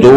2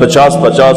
50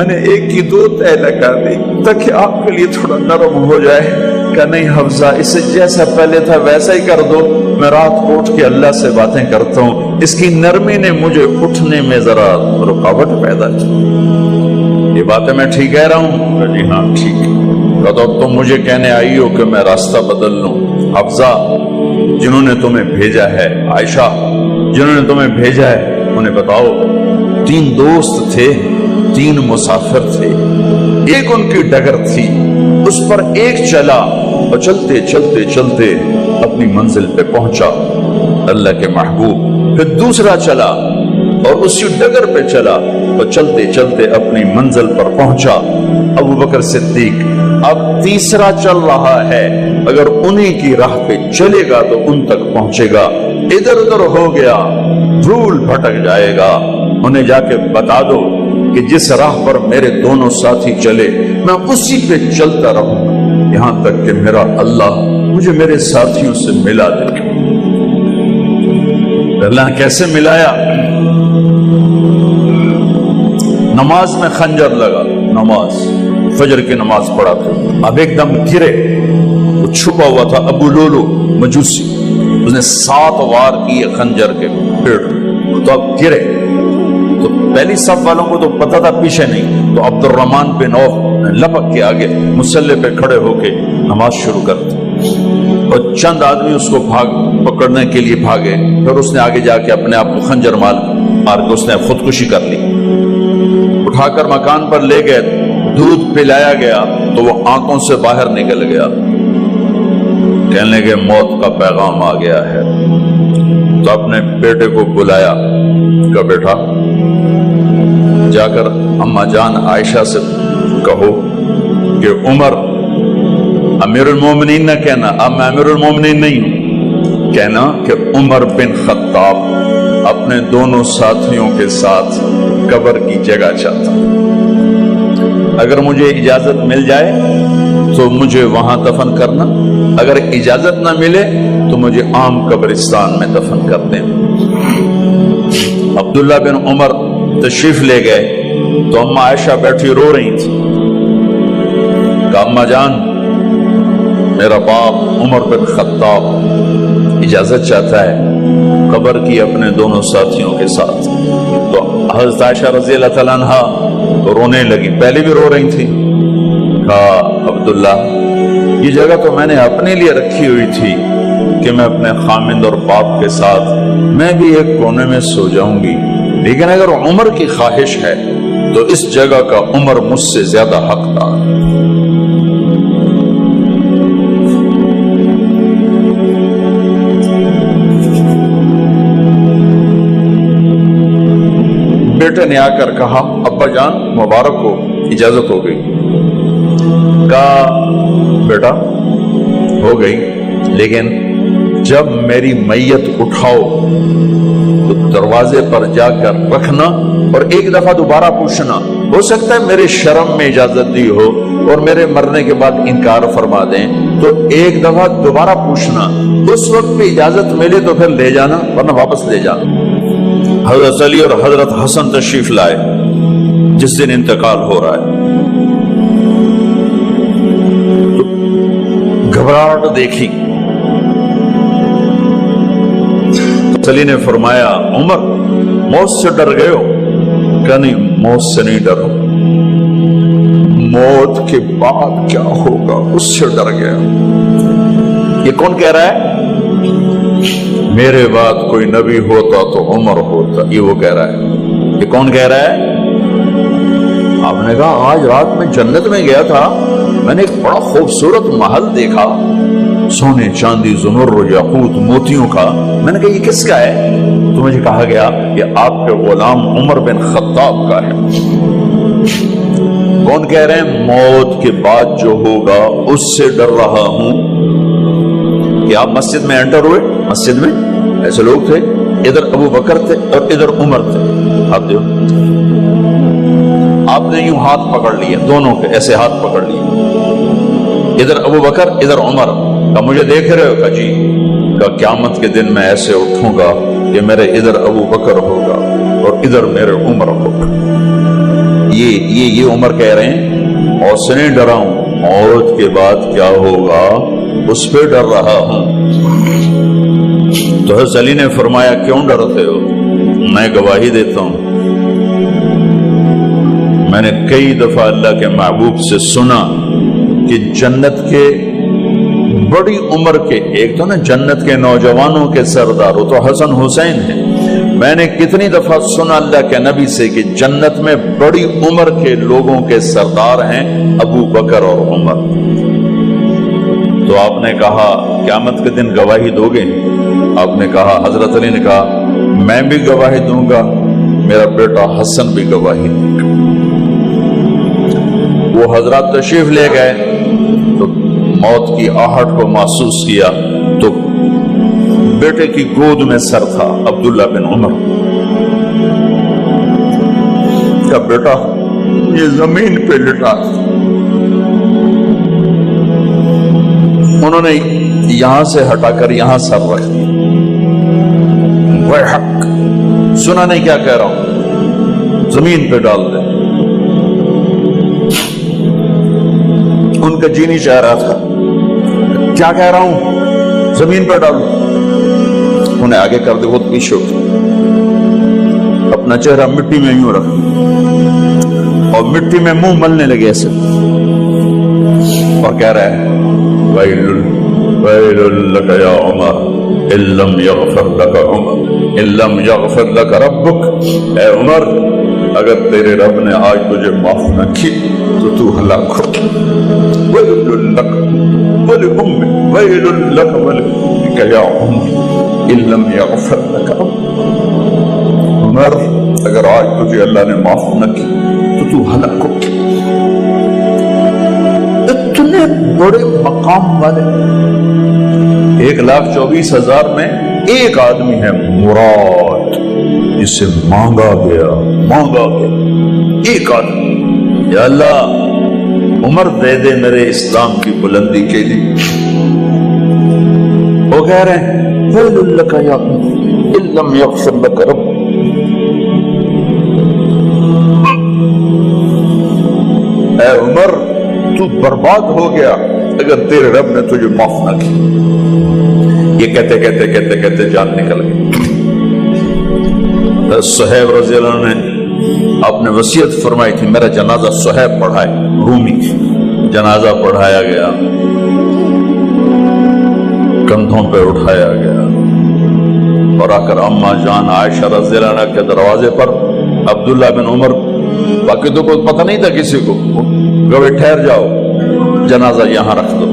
میں نے ایک کی 2 تہ لگا دی تاکہ آپ کے لیے تھوڑا نرم ہو جائے. کہ نہیں حفظہ، اسے جیسا پہلے تھا ویسا ہی کر دو، میں رات کو اٹھ کے اللہ سے باتیں کرتا ہوں، اس کی نرمی نے مجھے اٹھنے میں ذرا رکاوٹ پیدا کی. یہ باتیں میں ٹھیک کہہ رہا ہوں؟ جی ہاں ٹھیک. تو اب تم مجھے کہنے آئی ہو کہ میں راستہ بدل لوں. حفظہ، جنہوں نے تمہیں بھیجا ہے، عائشہ جنہوں نے تمہیں بھیجا ہے، انہیں بتاؤ 3 دوست تھے، 3 مسافر تھے، ایک ان کی ڈگر تھی، اس پر ایک چلا اور چلتے چلتے چلتے اپنی منزل پہ پہنچا اللہ کے محبوب. پھر دوسرا چلا اور اسی ڈگر پہ چلا اور چلتے چلتے اپنی منزل پر پہنچا ابو بکر صدیق. اب تیسرا چل رہا ہے، اگر انہی کی راہ پہ چلے گا تو ان تک پہنچے گا، ادھر ادھر ہو گیا دھول بھٹک جائے گا. انہیں جا کے بتا دو کہ جس راہ پر میرے دونوں ساتھی چلے میں اسی پہ چلتا رہوں یہاں تک کہ میرا اللہ مجھے میرے ساتھیوں سے ملا دے. اللہ کیسے ملایا؟ نماز میں خنجر لگا، نماز فجر کی نماز پڑھا تھا. اب ایک دم گرے، وہ چھپا ہوا تھا ابو لولو مجوسی، اس نے 7 وار کیے خنجر کے پیڑ، تو اب گرے. تو پہلی صف والوں کو تو پتہ تھا پیچھے نہیں، تو عبد الرحمن بن عوف لپک کے آگے مصلی پہ کھڑے ہو کے نماز شروع کر دی. اور چند آدمی اس کو پکڑنے کے لیے بھاگے. پھر اس نے آگے جا کے اپنے آپ کو خنجر مار کے اس نے خودکشی کر لی. اٹھا کر مکان پر لے گئے، دودھ پلایا گیا تو وہ آنکھوں سے باہر نکل گیا. کہنے لگے موت کا پیغام آ گیا ہے. تو اپنے بیٹے کو بلایا کہ بیٹا جا کر اما جان عائشہ سے کہو کہ عمر امیر المومنین نہ کہنا، اب میں امیر المومنین نہیں ہوں، کہنا کہ عمر بن خطاب اپنے دونوں ساتھیوں کے ساتھ قبر کی جگہ چاہتا. اگر مجھے اجازت مل جائے تو مجھے وہاں دفن کرنا، اگر اجازت نہ ملے تو مجھے عام قبرستان میں دفن کر دیں. عبداللہ بن عمر تشریف لے گئے تو اما عائشہ بیٹھی رو رہی تھی. کہا اما جان میرا باپ عمر بن خطاب اجازت چاہتا ہے قبر کی اپنے دونوں ساتھیوں کے ساتھ. تو حضرت عائشہ رضی اللہ تعالیٰ عنہا تو رونے لگی، پہلے بھی رو رہی تھی. کہا عبداللہ یہ جگہ تو میں نے اپنے لیے رکھی ہوئی تھی کہ میں اپنے خامند اور باپ کے ساتھ میں بھی ایک کونے میں سو جاؤں گی، لیکن اگر عمر کی خواہش ہے تو اس جگہ کا عمر مجھ سے زیادہ حقدار ہے. بیٹے نے آ کر کہا ابا جان مبارک ہو، اجازت ہو گئی. کہا بیٹا ہو گئی، لیکن جب میری میت اٹھاؤ تو دروازے پر جا کر رکھنا اور ایک دفعہ دوبارہ پوچھنا. ہو سکتا ہے میرے شرم میں اجازت دی ہو اور میرے مرنے کے بعد انکار فرما دیں، تو ایک دفعہ دوبارہ پوچھنا، اس وقت پہ اجازت ملے تو پھر لے جانا ورنہ واپس لے جانا. حضرت علی اور حضرت حسن تشریف لائے جس دن انتقال ہو رہا ہے. تو گھبراہٹ دیکھی. علی نے فرمایا عمر موت سے ڈر گئے ہو؟ کہ نہیں موت سے نہیں ڈرو، موت کے بعد کیا ہوگا اس سے ڈر گیا. یہ کون کہہ رہا ہے؟ میرے بعد کوئی نبی ہوتا تو عمر ہوتا، یہ وہ کہہ رہا ہے. یہ کون کہہ رہا ہے؟ آپ نے کہا آج رات میں جنت میں گیا تھا، میں نے ایک بڑا خوبصورت محل دیکھا، سونے چاندی زمرد یاقوت موتیوں کا. میں نے کہا یہ کس کا ہے؟ تو مجھے کہا گیا یہ آپ کے غلام عمر بن خطاب کا ہے. کون کہہ رہے ہیں موت کے بعد جو ہوگا اس سے ڈر رہا ہوں. کہ آپ مسجد میں انٹر ہوئے، مسجد میں ایسے لوگ تھے، ادھر ابو بکر تھے اور ادھر عمر تھے. آپ دیکھو، آپ نے یوں ہاتھ پکڑ لیے، دونوں کے ایسے ہاتھ پکڑ لیے، ادھر ابو بکر ادھر عمر. کہ مجھے دیکھ رہے ہو؟ کہ جی. کہ قیامت کے دن میں ایسے اٹھوں گا کہ میرے ادھر ابو بکر ہوگا اور ادھر میرے عمر ہوگا. یہ عمر کہہ رہے ہیں اور سے نہیں ڈرا ہوں، موت کے بعد کیا ہوگا اس پہ ڈر رہا ہوں۔ تو حضرت علی نے فرمایا کیوں ڈرتے ہو؟ میں گواہی دیتا ہوں، میں نے کئی دفعہ اللہ کے محبوب سے سنا کہ جنت کے بڑی عمر کے، ایک تو نا جنت کے نوجوانوں کے سردار وہ تو حسن حسین ہیں، میں نے کتنی دفعہ سنا اللہ کے نبی سے کہ جنت میں بڑی عمر کے لوگوں کے سردار ہیں ابو بکر اور عمر۔ تو آپ نے کہا قیامت کے دن گواہی دو گے؟ آپ نے کہا، حضرت علی نے کہا میں بھی گواہی دوں گا، میرا بیٹا حسن بھی گواہی دے گا۔ وہ حضرات تشریف لے گئے تو موت کی آہٹ کو محسوس کیا تو بیٹے کی گود میں سر تھا عبداللہ بن عمر کا بیٹا، یہ زمین پہ لٹا تھا۔ انہوں نے یہاں سے ہٹا کر یہاں سر رکھ دیا۔ وہ حق سنا نہیں کیا کہہ رہا ہوں، زمین پہ ڈال دے۔ ان کا جی نہیں چاہ رہا تھا، کیا کہہ رہا ہوں، زمین پہ ڈال دو۔ انہیں آگے کر دے، خود پیچھے اپنا چہرہ مٹی میں یوں رکھ اور مٹی میں منہ ملنے لگے ایسے، اور کہہ رہا ہے ویل لک یا عمر ان لم یغفر لک عمر ان لم یغفر لک ربک، اے عمر اگر تیرے رب نے آج تجھے معاف نہ کی تو ہلاک ہو۔ ویل لک ولأمک ویل لک ولأمک یا عمر ان لم یغفر لک عمر، اگر آج تجھے اللہ نے معاف نہ کی تو ہلاک ہو۔ اتنے بڑے مقام والے 1,24,000 میں ایک آدمی ہے مراد، جسے مانگا گیا ایک آدمی، یا اللہ عمر دے دے میرے اسلام کی بلندی کے لیے۔ وہ کہہ رہے ہیں ویل لک یا عمر ان لم یغفر لک رب، اے عمر تو برباد ہو گیا اگر تیرے رب نے تجھے معاف نہ کی۔ یہ کہتے جان نکل گئی۔ صہیب رضی اللہ عنہ نے آپ نے وصیت فرمائی تھی میرا جنازہ صہیب پڑھائے، رومی جنازہ پڑھایا گیا، کندھوں پہ اٹھایا گیا اور آ کر اماں جان عائشہ رضی اللہ عنہ کے دروازے پر عبداللہ بن عمر، باقی تو کوئی پتہ نہیں تھا کسی کو، گوے ٹھہر جاؤ جنازہ یہاں رکھ دو۔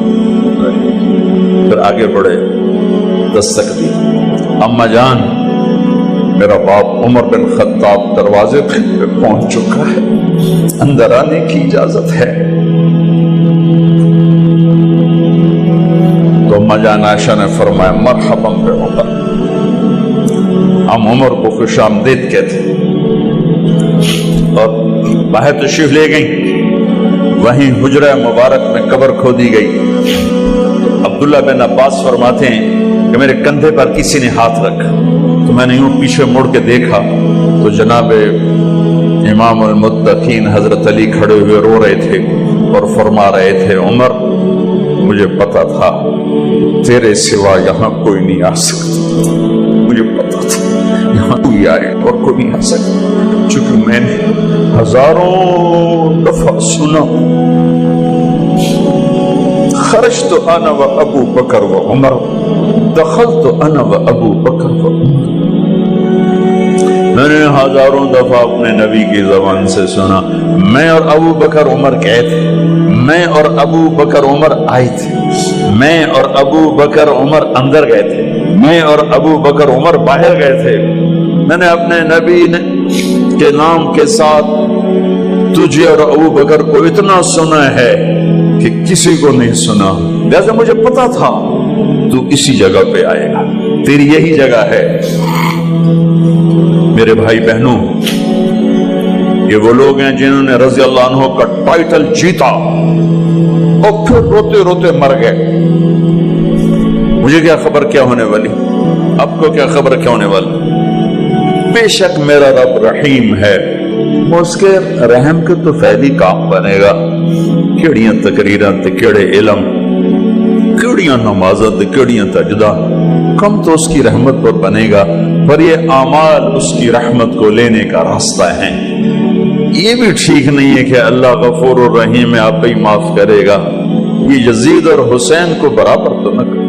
پھر آگے بڑھے، دستک دی، اماں جان میرا باپ عمر بن خطاب دروازے پہ پہنچ چکا ہے، اندر آنے کی اجازت ہے۔ تو اماں جان عائشہ نے فرمایا مرحبا بعمر، ہم عمر کو خوش آمدید کہتے اور باہر تشریف لے گئیں۔ وہیں حجرہ مبارک میں قبر کھودی گئی۔ عبداللہ بن عباس فرماتے ہیں کہ میرے کندھے پر کسی نے ہاتھ رکھا تو میں نے یوں پیچھے مڑ کے دیکھا تو جناب امام المتقین حضرت علی کھڑے ہوئے رو رہے تھے اور فرما رہے تھے عمر مجھے پتا تھا تیرے سوا یہاں کوئی نہیں آ سکتا، مجھے پتا تھا یہاں کوئی آئے اور کوئی نہیں آ سکتا، چونکہ میں نے ہزاروں دفعہ سنا خرجت انا و ابو بکر و عمر دخلت انا و ابو بکر و عمر، میں نے ہزاروں دفعہ اپنے نبی کی زبان سے سنا میں اور ابو بکر عمر گئے تھے، میں اور ابو بکر عمر آئے تھے، میں اور ابو بکر عمر اندر گئے تھے، میں اور ابو بکر عمر باہر گئے تھے، میں نے اپنے نبی کے نام کے ساتھ تجھے اور ابو بکر کو اتنا سنا ہے کہ کسی کو نہیں سنا، لہذا مجھے پتا تھا تو اسی جگہ پہ آئے گا، تیری یہی جگہ ہے۔ میرے بھائی بہنوں، یہ وہ لوگ ہیں جنہوں نے رضی اللہ عنہ کا ٹائٹل جیتا اور پھر روتے روتے مر گئے۔ مجھے کیا خبر کیا ہونے والی، آپ کو کیا خبر کیا ہونے والی؟ بے شک میرا رب رحیم ہے، وہ اس کے رحم کے تو فعلی کام بنے گا، کیڑیاں تقریراں تے کیڑے علم، کیڑیاں نمازاں تے کیڑیاں تجدہ، کم تو اس کی رحمت پر بنے گا، پر یہ اعمال اس کی رحمت کو لینے کا راستہ ہیں۔ یہ بھی ٹھیک نہیں ہے کہ اللہ غفور الرحیم ہے، آپ ہی معاف کرے گا، یہ یزید اور حسین کو برابر تو نہ کرے۔